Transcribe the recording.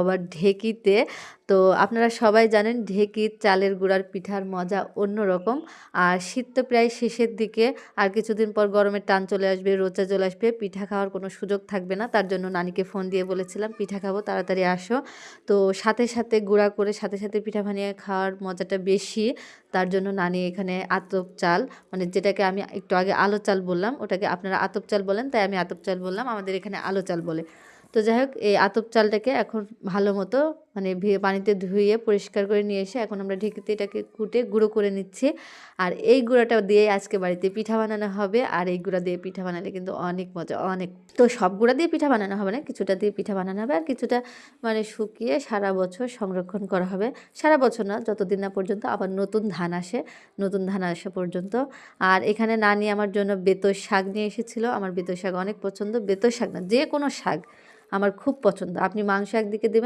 আবার ঢেঁকিতে। তো আপনারা সবাই জানেন ঢেঁকির চালের গুঁড়ার পিঠার মজা অন্যরকম। আর শীত তো প্রায় শেষের দিকে, আর কিছুদিন পর গরমের টান চলে আসবে, রোজা চলে আসবে, পিঠা খাওয়ার কোনো সুযোগ থাকবে না। তার জন্য নানিকে ফোন দিয়ে বলেছিলাম পিঠা খাবো, তাড়াতাড়ি আসো। তো সাথে সাথে গুঁড়া করে সাথে সাথে পিঠা বানিয়ে খাওয়ার মজাটা বেশি। তার জন্য নানি এখানে আতপ চাল, মানে যেটাকে আমি একটু আগে আলো চাল বললাম, ওটাকে আপনারা আতপ চাল বলেন, তাই আমি আতপ চাল বললাম, আমাদের এখানে আলো চাল বলে। তো যাই হোক, এই আতপ চালটাকে এখন ভালো মতো মানে পানিতে ধুয়ে পরিষ্কার করে নিয়ে এসে এখন আমরা ঢেঁকিতে এটাকে কুটে গুঁড়ো করে নিচ্ছি। আর এই গুঁড়াটা দিয়ে আজকে বাড়িতে পিঠা বানানো হবে। আর এই গুঁড়া দিয়ে পিঠা বানালে কিন্তু অনেক মজা, অনেক। তো সব গুঁড়া দিয়ে পিঠা বানানো হবে না, কিছুটা দিয়ে পিঠা বানানো হবে, আর কিছুটা মানে শুকিয়ে সারা বছর সংরক্ষণ করা হবে। সারা বছর না, যতদিন না পর্যন্ত আবার নতুন ধান আসে, নতুন ধান আসা পর্যন্ত। আর এখানে নানি আমার জন্য বেতর শাক নিয়ে এসেছিলো। আমার বেতর শাক অনেক পছন্দ, বেতর শাক না যে কোনো শাক আমার খুব পছন্দ। আপনি মাংস একদিকে দেবেন,